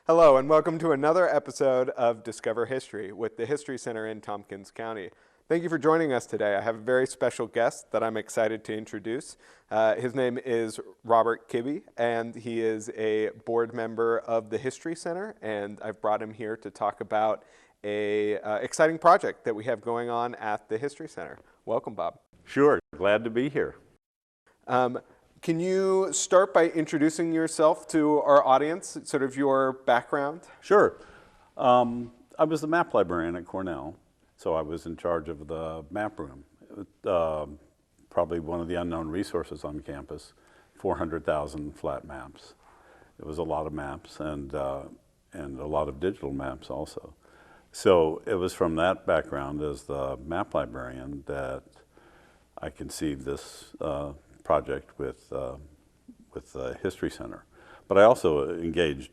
Hello, and welcome to another episode of Discover History with the History Center in Tompkins County. Thank you for joining us today. I have a very special guest that I'm excited to introduce. His name is Robert Kibbee, and he is a board member of the History Center, and I've brought him here to talk about a exciting project that we have going on at the History Center. Welcome, Bob. Sure, glad to be here. Can you start by introducing yourself to our audience, sort of your background? Sure. I was the map librarian at Cornell, so I was in charge of the map room. Probably one of the unknown resources on campus, 400,000 flat maps. It was a lot of maps and a lot of digital maps also. So it was from that background as the map librarian that I conceived this project with the History Center. But I also engaged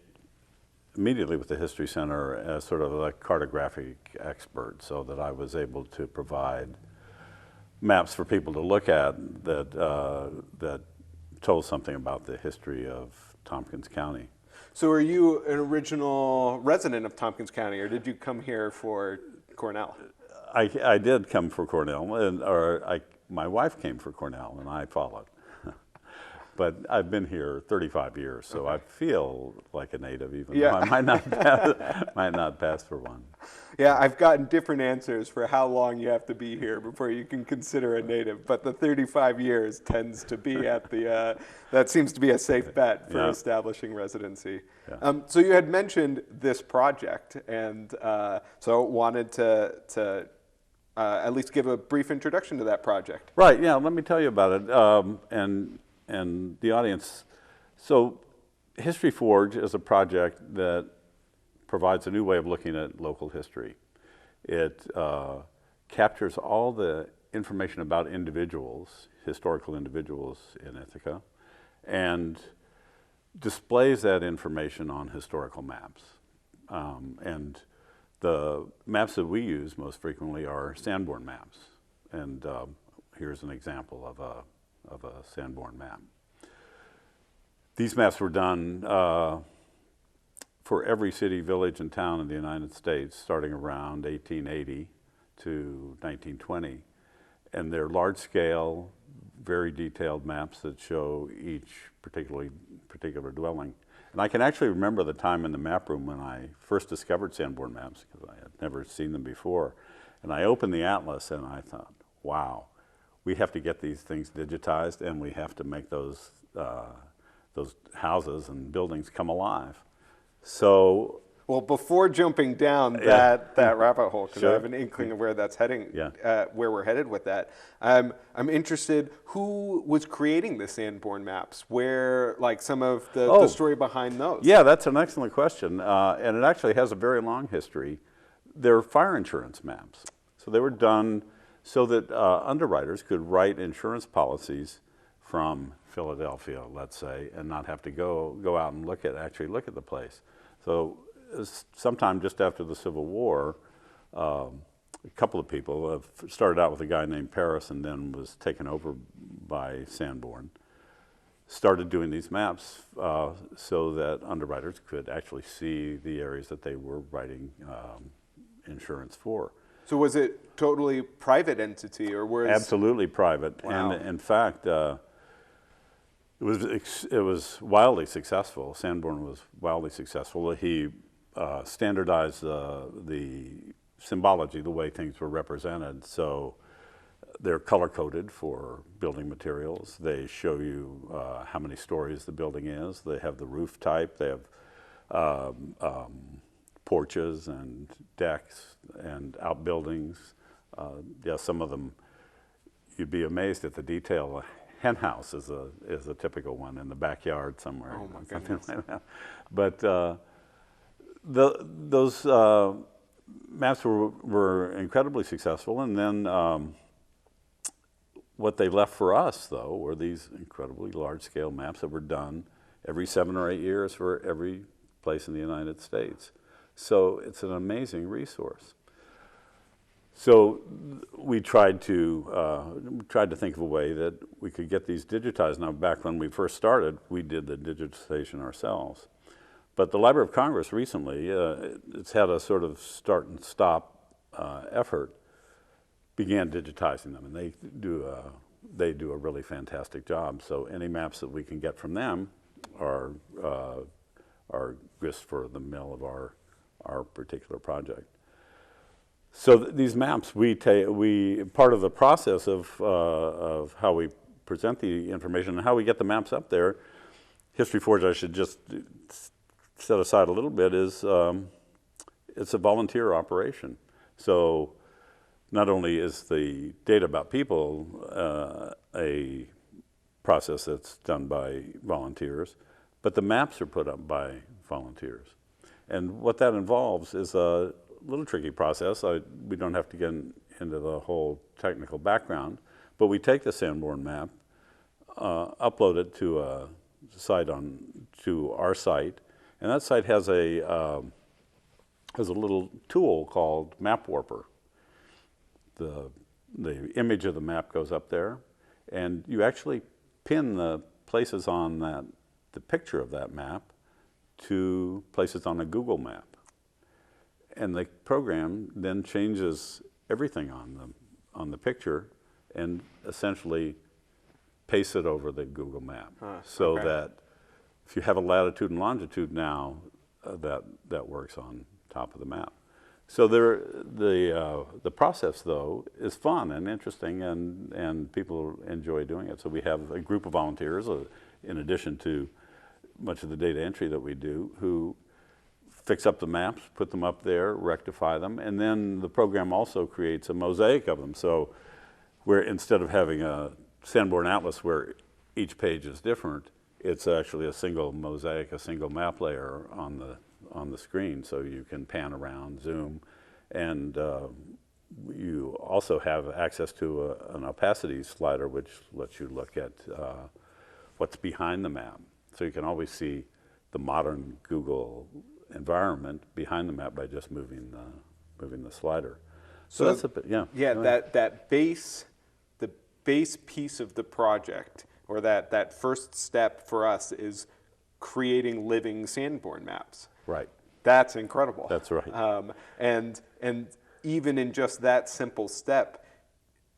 immediately with the History Center as sort of a cartographic expert, so that I was able to provide maps for people to look at that told something about the history of Tompkins County. So are you an original resident of Tompkins County, or did you come here for Cornell? I did come for Cornell, my wife came for Cornell, and I followed. But I've been here 35 years, so I feel like a native, even though I might not pass for one. Yeah, I've gotten different answers for how long you have to be here before you can consider a native, but the 35 years tends to be at the, that seems to be a safe bet for establishing residency. Yeah. So you had mentioned this project, and so wanted to at least give a brief introduction to that project. Right, yeah, let me tell you about it, and the audience. So HistoryForge is a project that provides a new way of looking at local history. It captures all the information about individuals, historical individuals in Ithaca, and displays that information on historical maps. And the maps that we use most frequently are Sanborn Maps, and here's an example of a Sanborn map. These maps were done for every city, village, and town in the United States, starting around 1880 to 1920, and they're large-scale, very detailed maps that show each particular dwelling. And I can actually remember the time in the map room when I first discovered Sanborn Maps, because I had never seen them before. And I opened the atlas and I thought, wow, we have to get these things digitized, and we have to make those houses and buildings come alive. So, well, before jumping down that rabbit hole, because I have an inkling of where that's heading, where we're headed with that, I'm interested, who was creating the Sanborn Maps? Where, like, some of the story behind those? Yeah, that's an excellent question, and it actually has a very long history. They're fire insurance maps. So they were done so that underwriters could write insurance policies from Philadelphia, let's say, and not have to go out and actually look at the place. So sometime just after the Civil War, a couple of people started out with a guy named Paris and then was taken over by Sanborn, started doing these maps so that underwriters could actually see the areas that they were writing insurance for. So was it totally private entity, or was absolutely private? Wow. And in fact, it was wildly successful. Sanborn was wildly successful. He standardized the symbology, the way things were represented. So they're color coded for building materials. They show you how many stories the building is. They have the roof type. They have porches and decks and outbuildings. Some of them, you'd be amazed at the detail. A hen house is a typical one in the backyard somewhere. Oh my goodness. Like that. But those maps were incredibly successful, and then what they left for us, though, were these incredibly large-scale maps that were done every 7 or 8 years for every place in the United States. So it's an amazing resource. So we tried to think of a way that we could get these digitized. Now, back when we first started, we did the digitization ourselves. But the Library of Congress recently, it's had a sort of start and stop effort, began digitizing them, and they do a really fantastic job. So any maps that we can get from them are grist for the mill of our particular project. So these maps, part of the process of how we present the information and how we get the maps up there, HistoryForge, I should just set aside a little bit, is it's a volunteer operation. So not only is the data about people a process that's done by volunteers, but the maps are put up by volunteers. And what that involves is a little tricky process. We don't have to get into the whole technical background, but we take the Sanborn map, upload it to a site to our site, and that site has a little tool called Map Warper. The image of the map goes up there, and you actually pin the places on the picture of that map to places on a Google map. And the program then changes everything on the picture and essentially pastes it over the Google map. So that if you have a latitude and longitude now, that works on top of the map. So the process, though, is fun and interesting, and people enjoy doing it. So we have a group of volunteers, in addition to much of the data entry that we do, who fix up the maps, put them up there, rectify them, and then the program also creates a mosaic of them. So where instead of having a Sanborn Atlas where each page is different, it's actually a single mosaic, a single map layer on the screen, so you can pan around, zoom, and you also have access to an opacity slider which lets you look at what's behind the map. So you can always see the modern Google environment behind the map by just moving the slider. So that's a bit, yeah. Yeah, the base piece of the project, or that first step for us, is creating living Sanborn maps. Right. That's incredible. That's right. And even in just that simple step,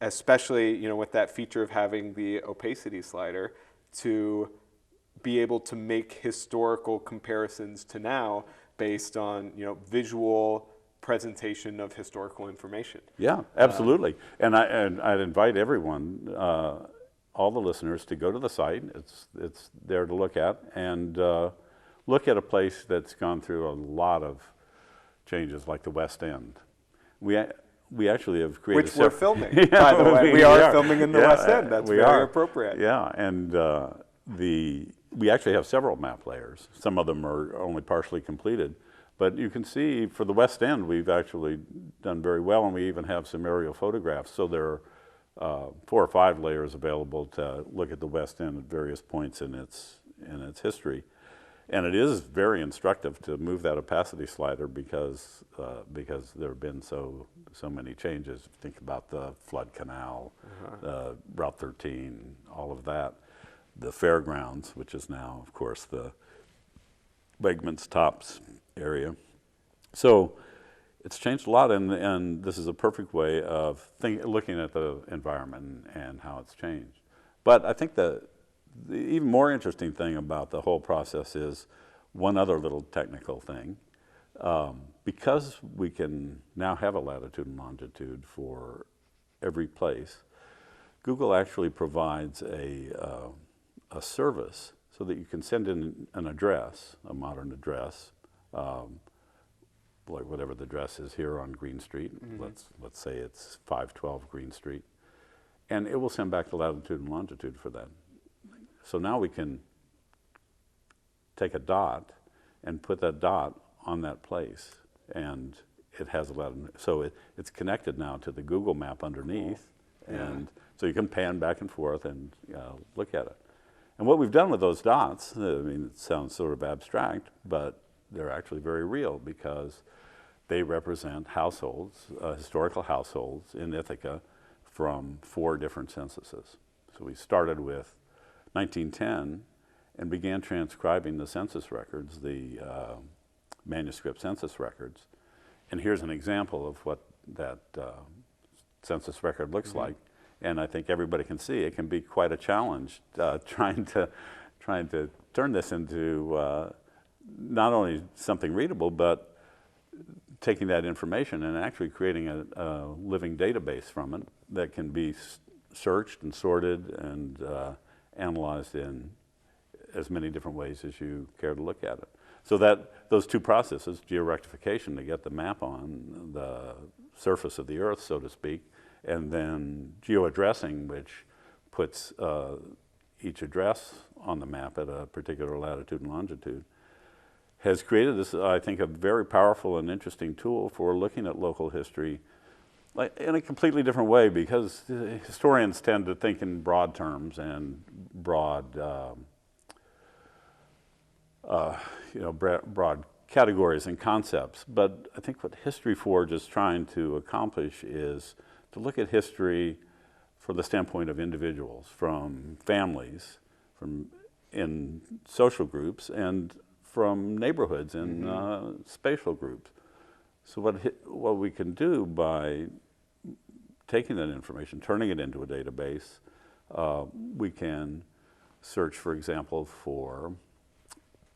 especially with that feature of having the opacity slider, to be able to make historical comparisons to now based on visual presentation of historical information. Yeah, absolutely. And I'd invite everyone, all the listeners, to go to the site. It's there to look at, and look at a place that's gone through a lot of changes, like the West End. We actually have created, which we're filming, by the way. We are filming in the West End. That's very appropriate. Yeah, and we actually have several map layers. Some of them are only partially completed. But you can see for the West End, we've actually done very well, and we even have some aerial photographs. So there are 4 or 5 layers available to look at the West End at various points in its And it is very instructive to move that opacity slider because there have been so many changes. Think about the flood canal, Route 13, all of that. The fairgrounds, which is now, of course, the Wegmans Tops area. So it's changed a lot, and this is a perfect way of looking at the environment and how it's changed. But I think the even more interesting thing about the whole process is one other little technical thing. Because we can now have a latitude and longitude for every place, Google actually provides a service so that you can send in an address, a modern address, like whatever the address is here on Green Street. Let's say it's 512 Green Street, and it will send back the latitude and longitude for that. So now we can take a dot and put that dot on that place, and it has a latitude. So it's connected now to the Google map underneath, and so you can pan back and forth and look at it. And what we've done with those dots, I mean, it sounds sort of abstract, but they're actually very real because they represent households, historical households in Ithaca from 4 different censuses. So we started with 1910, and began transcribing the census records, the manuscript census records. And here's an example of what that census record looks like. And I think everybody can see it can be quite a challenge trying to turn this into not only something readable, but taking that information and actually creating a living database from it that can be searched and sorted and analyzed in as many different ways as you care to look at it. So that those two processes, georectification to get the map on the surface of the earth, so to speak, and then geoaddressing, which puts each address on the map at a particular latitude and longitude, has created this, I think, a very powerful and interesting tool for looking at local history in a completely different way, because historians tend to think in broad terms and broad broad categories and concepts. But I think what HistoryForge is trying to accomplish is to look at history from the standpoint of individuals, from families, from in social groups, and from neighborhoods and spatial groups. So what we can do by taking that information, turning it into a database, we can search, for example, for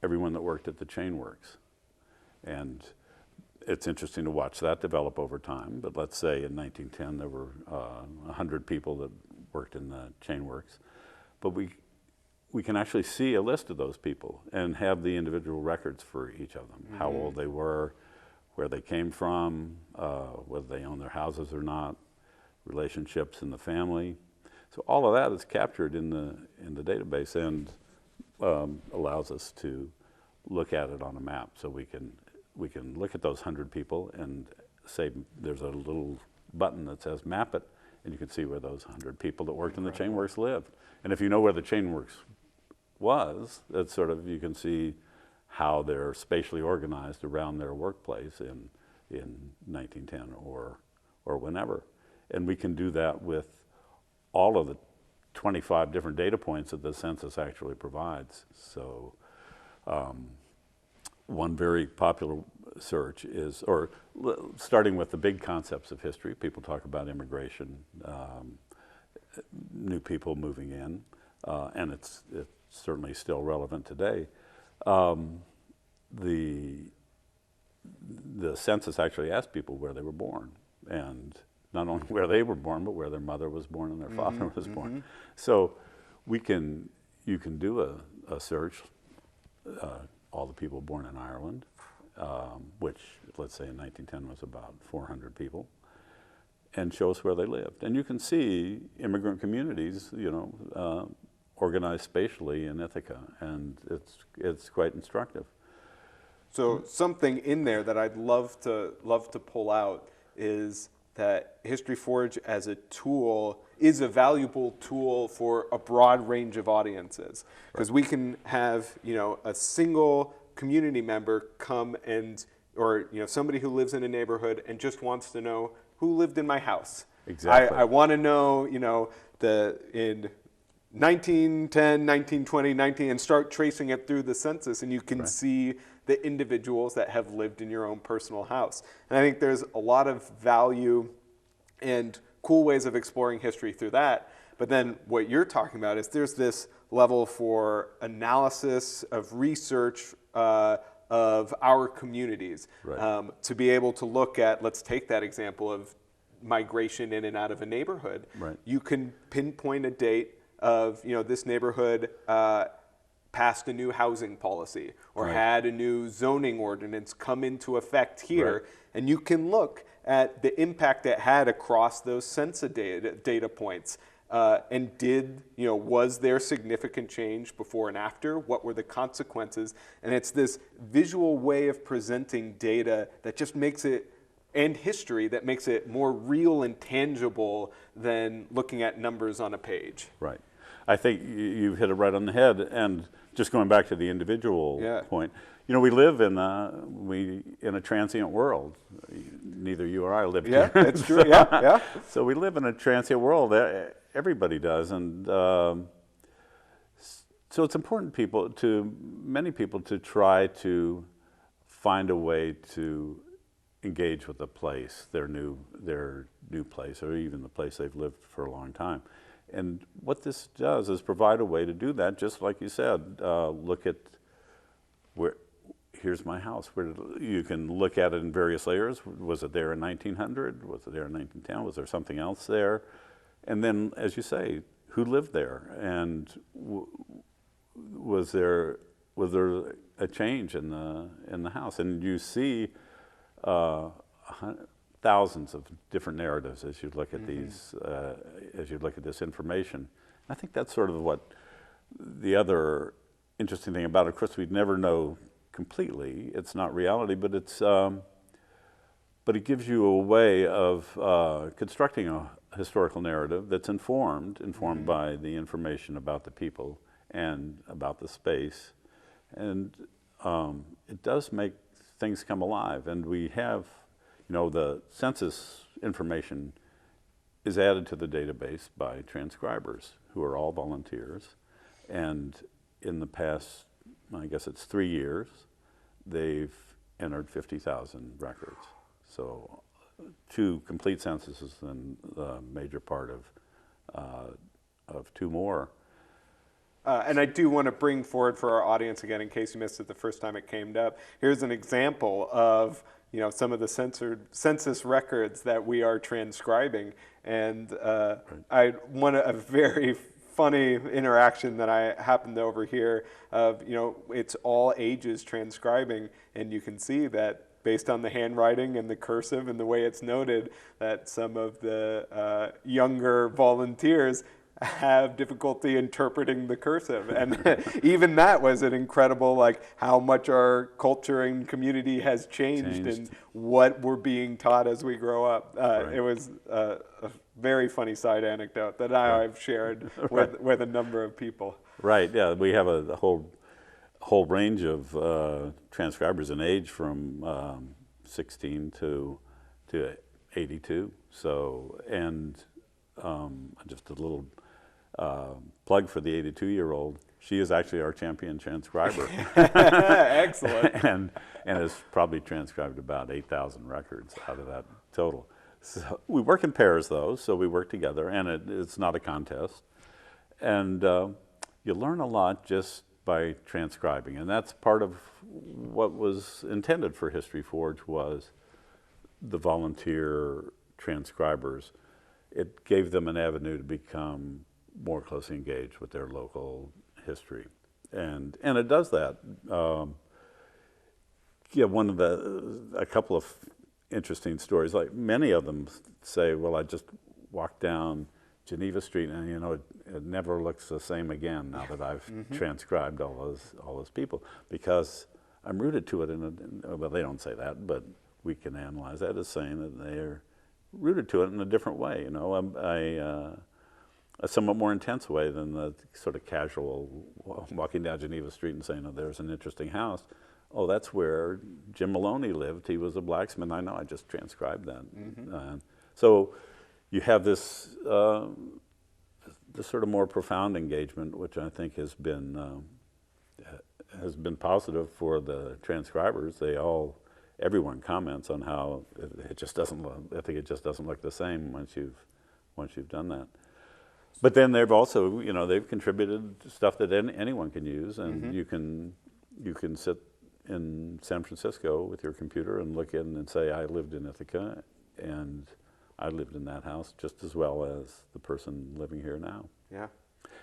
everyone that worked at the chain works. And it's interesting to watch that develop over time. But let's say in 1910 there were 100 people that worked in the chain works. But we can actually see a list of those people and have the individual records for each of them, how old they were, where they came from, whether they own their houses or not, relationships in the family. So all of that is captured in the database and allows us to look at it on a map. So we can look at those 100 people and say there's a little button that says map it, and you can see where those 100 people that worked in the chain works lived. And if you know where the chain works was, that's sort of, you can see how they're spatially organized around their workplace in 1910 or whenever. And we can do that with all of the 25 different data points that the census actually provides. So one very popular search is, or starting with the big concepts of history, people talk about immigration, new people moving in, and it's certainly still relevant today. The census actually asked people where they were born, and not only where they were born, but where their mother was born and their father was born. So you can do a search, all the people born in Ireland, which let's say in 1910 was about 400 people, and show us where they lived. And you can see immigrant communities, organized spatially in Ithaca, and it's quite instructive. So something in there that I'd love to pull out is that HistoryForge as a tool is a valuable tool for a broad range of audiences, because we can have a single community member come or somebody who lives in a neighborhood and just wants to know who lived in my house. Exactly. I want to know in 1910, 1920, and start tracing it through the census, and you can see the individuals that have lived in your own personal house. And I think there's a lot of value and cool ways of exploring history through that. But then what you're talking about is there's this level for analysis of research of our communities, to be able to look at, let's take that example of migration in and out of a neighborhood. You can pinpoint a date of, this neighborhood passed a new housing policy or had a new zoning ordinance come into effect here. And you can look at the impact it had across those census data points. And was there significant change before and after? What were the consequences? And it's this visual way of presenting data that just makes it, and history, that makes it more real and tangible than looking at numbers on a page. Right. I think you hit it right on the head. And just going back to the individual point, we live in a transient world. Neither you or I live here. Yeah, that's true. Yeah. So we live in a transient world. Everybody does, and so So it's important many people to try to find a way to engage with the place, their new place, or even the place they've lived for a long time. And what this does is provide a way to do that, just like you said. Look at here's my house. You can look at it in various layers. Was it there in 1900? Was it there in 1910? Was there something else there? And then, as you say, who lived there? And was there a change in the house? And you see thousands of different narratives as you look at these, as you look at this information. I think that's sort of what the other interesting thing about it. Of course, we'd never know completely. It's not reality, but it's but it gives you a way of constructing a historical narrative that's informed by the information about the people and about the space, and it does make things come alive. And we have, the census information is added to the database by transcribers who are all volunteers, and in the past, I guess it's 3 years, they've entered 50,000 records. So 2 complete censuses and a major part of 2 more. And I do want to bring forward for our audience again, in case you missed it the first time it came up. Here's an example of some of the census records that we are transcribing, and a very funny interaction that I happened to overhear of it's all ages transcribing, and you can see that based on the handwriting and the cursive and the way it's noted, that some of the younger volunteers have difficulty interpreting the cursive. And even that was an incredible, how much our culture and community has changed and what we're being taught as we grow up. It was a very funny side anecdote that I've shared with a number of people. Right, yeah, we have a whole range of transcribers in age from 16 to 82. So, and just a little plug for the 82-year-old. She is actually our champion transcriber. Excellent. and has probably transcribed about 8,000 records out of that total. So we work in pairs, though, so we work together, and it's not a contest. And you learn a lot just by transcribing, and that's part of what was intended for HistoryForge, was the volunteer transcribers. It gave them an avenue to become more closely engaged with their local history, and it does that. A couple of interesting stories, like many of them say, well, I just walked down Geneva Street, and it never looks the same again now that I've transcribed all those people, because I'm rooted to it well, they don't say that, but we can analyze that as saying that they're rooted to it in a different way, a somewhat more intense way than the sort of casual walking down Geneva Street and saying, oh, there's an interesting house. Oh, that's where Jim Maloney lived. He was a blacksmith. I know, I just transcribed that. So you have this sort of more profound engagement, which I think has been positive for the transcribers. Everyone comments on how it just doesn't look. I think it just doesn't look the same once you've done that. But then they've also, they've contributed stuff that anyone can use, and you can sit in San Francisco with your computer and look in and say, I lived in Ithaca, and I lived in that house just as well as the person living here now. Yeah.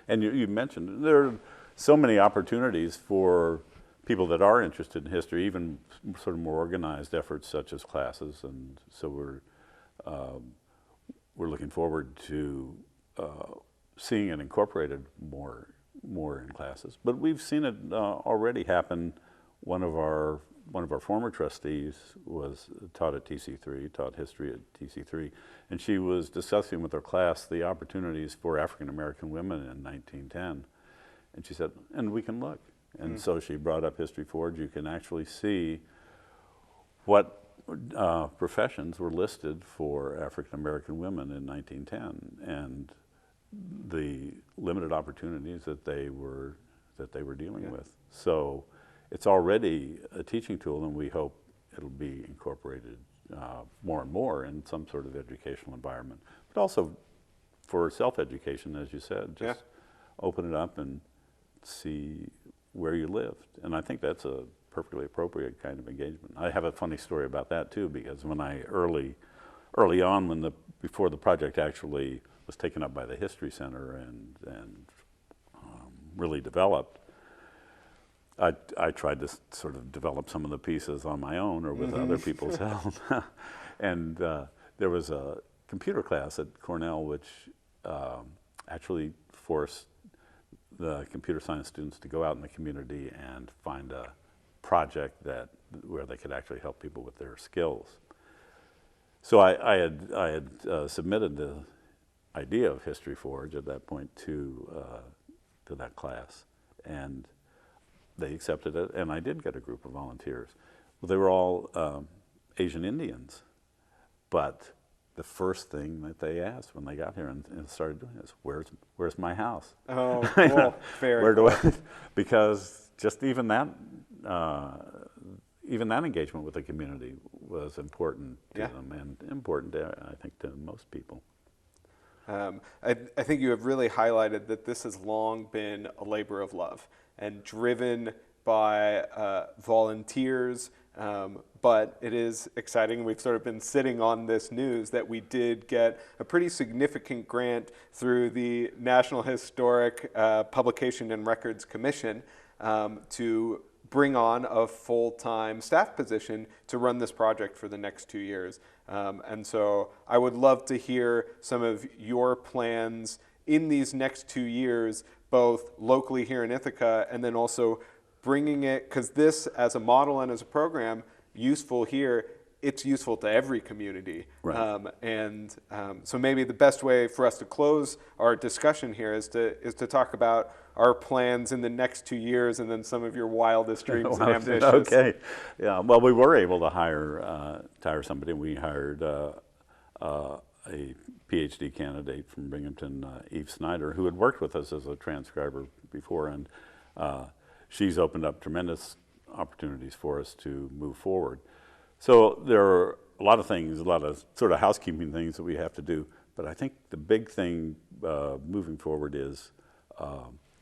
And you mentioned there are so many opportunities for people that are interested in history, even sort of more organized efforts such as classes, and so we're looking forward to seeing it incorporated more in classes. But we've seen it already happen. One of our former trustees taught at TC3, taught history at TC3, and she was discussing with her class the opportunities for African American women in 1910, and she said, and we can look. And so she brought up HistoryForge. You can actually see what professions were listed for African American women in 1910, and the limited opportunities that they were that they were dealing with. So it's already a teaching tool, and we hope it'll be incorporated more and more in some sort of educational environment, but also for self-education, as you said, just open it up and see where you lived. And I think that's a perfectly appropriate kind of engagement. I have a funny story about that too, because when I early on, before the project actually was taken up by the History Center and really developed, I tried to sort of develop some of the pieces on my own or with other people's help. And there was a computer class at Cornell which actually forced the computer science students to go out in the community and find a project where they could actually help people with their skills. So I had submitted the idea of HistoryForge at that point to that class, and they accepted it, and I did get a group of volunteers. Well, they were all Asian Indians, but the first thing that they asked when they got here and started doing this, where's my house? Oh, cool. Where do I? Because just even that engagement with the community was important to them, and important, I think, to most people. I think you have really highlighted that this has long been a labor of love and driven by volunteers, but it is exciting. We've sort of been sitting on this news that we did get a pretty significant grant through the National Historic Publication and Records Commission to bring on a full-time staff position to run this project for the next 2 years. And so I would love to hear some of your plans in these next 2 years, both locally here in Ithaca and then also bringing it, because this as a model and as a program, useful here, it's useful to every community. Right. So maybe the best way for us to close our discussion here is to talk about our plans in the next 2 years and then some of your wildest dreams and ambitions. Okay. Yeah. Well, we were able to hire somebody. We hired a PhD candidate from Binghamton, Eve Snyder, who had worked with us as a transcriber before, and she's opened up tremendous opportunities for us to move forward. So there are a lot of things, a lot of sort of housekeeping things that we have to do, but I think the big thing moving forward is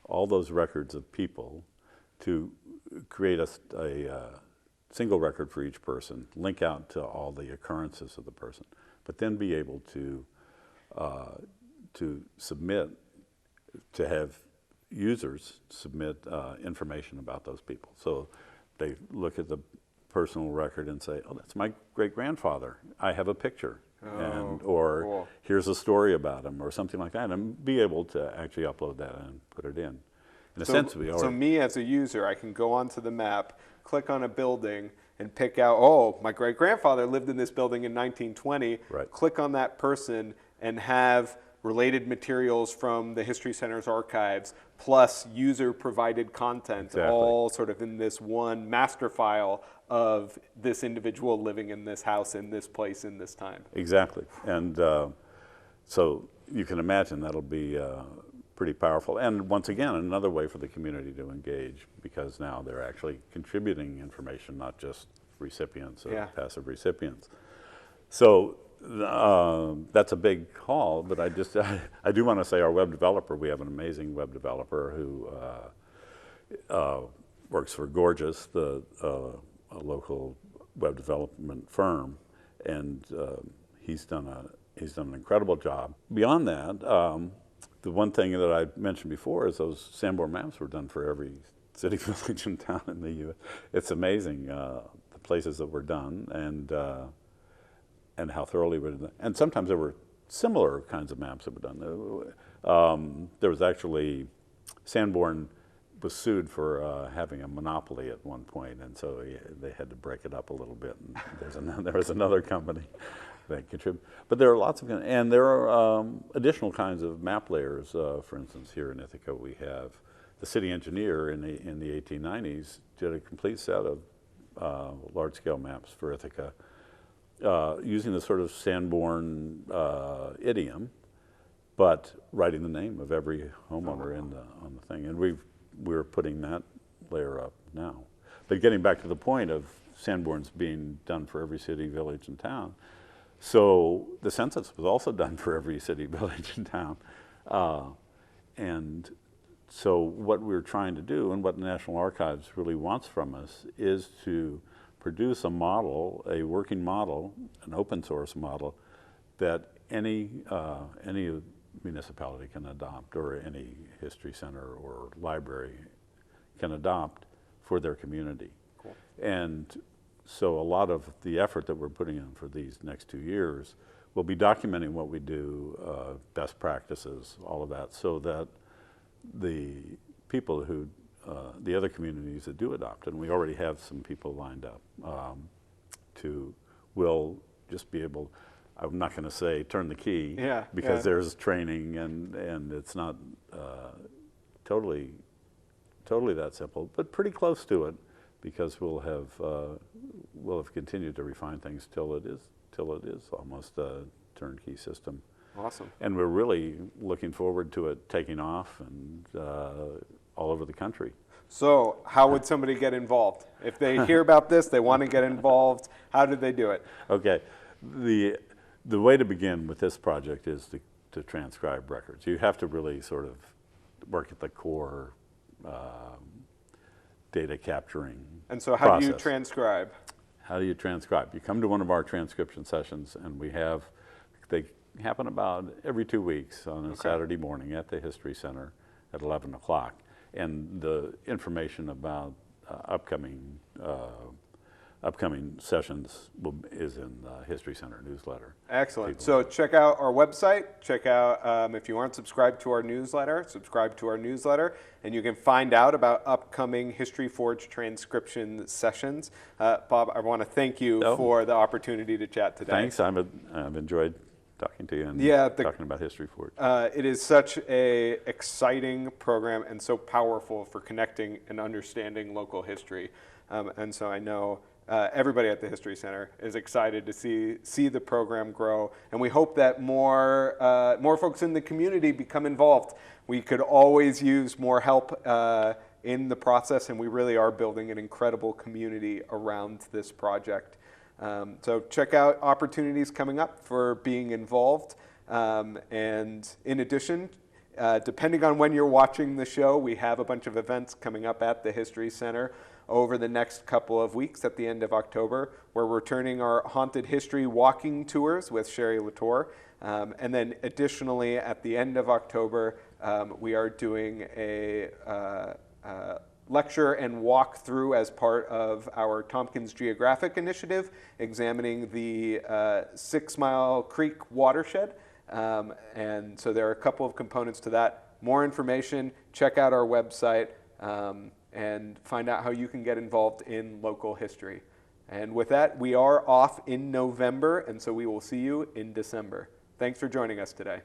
all those records of people, to create a single record for each person, link out to all the occurrences of the person, but then be able to submit, to have users submit information about those people. So they look at the personal record and say, oh, that's my great-grandfather. I have a picture. Or cool. Here's a story about him, or something like that, and be able to actually upload that and put it in. In a sense, we are. So me as a user, I can go onto the map, click on a building, and pick out, oh, my great-grandfather lived in this building in 1920. Right. Click on that person and have related materials from the History Center's archives, plus user-provided content, all sort of in this one master file of this individual living in this house, in this place, in this time. Exactly. And so you can imagine that'll be pretty powerful. And once again, another way for the community to engage, because now they're actually contributing information, not just recipients or passive recipients. So that's a big call, but I do want to say our web developer, we have an amazing web developer who works for Gorgeous, a local web development firm, and he's done an incredible job. Beyond that, the one thing that I mentioned before is those Sanborn Maps were done for every city, village, and town in the U.S. It's amazing the places that were done, and how thoroughly were done. And sometimes there were similar kinds of maps that were done. There was actually, Sanborn was sued for having a monopoly at one point, and so they had to break it up a little bit. And there was another company that contributed. But there are lots of, and there are additional kinds of map layers. For instance, here in Ithaca, we have the city engineer in the 1890s did a complete set of large-scale maps for Ithaca, using the sort of Sanborn idiom, but writing the name of every homeowner on the thing. And we've we're putting that layer up now. But getting back to the point of Sanborn's being done for every city, village, and town, so the census was also done for every city, village, and town. And so what we're trying to do, and what the National Archives really wants from us, is to produce a model, a working model, an open source model, that any municipality can adopt, or any history center or library can adopt for their community. Cool. And so a lot of the effort that we're putting in for these next 2 years will be documenting what we do, best practices, all of that, so that the people who, the other communities that do adopt, and we already have some people lined up, will just be able, I'm not going to say turn the key, because there's training, and it's not totally that simple, but pretty close to it, because we'll have continued to refine things till it is almost a turnkey system. Awesome. And we're really looking forward to it taking off, and all over the country. So how would somebody get involved? If they hear about this, they want to get involved, how do they do it? Okay. The way to begin with this project is to transcribe records. You have to really sort of work at the core data capturing. And so how do you transcribe? How do you transcribe? You come to one of our transcription sessions, and they happen about every 2 weeks on a Saturday morning at the History Center at 11 o'clock. And the information about upcoming sessions is in the History Center newsletter. Excellent. So check out our website. Check out, if you aren't subscribed to our newsletter, subscribe to our newsletter, and you can find out about upcoming HistoryForge transcription sessions. Bob, I want to thank you for the opportunity to chat today. Thanks. I've enjoyed talking to you and talking about HistoryForge. It is such an exciting program and so powerful for connecting and understanding local history. And so I know everybody at the History Center is excited to see the program grow, and we hope that more folks in the community become involved. We could always use more help in the process, and we really are building an incredible community around this project. So check out opportunities coming up for being involved. And in addition, depending on when you're watching the show, we have a bunch of events coming up at the History Center over the next couple of weeks at the end of October. We're returning our Haunted History walking tours with Sherry Latour. And then additionally, at the end of October, we are doing a lecture and walk through as part of our Tompkins Geographic Initiative, examining the 6 Mile Creek watershed. And so there are a couple of components to that. More information, check out our website, and find out how you can get involved in local history. And with that, we are off in November, and so we will see you in December. Thanks for joining us today.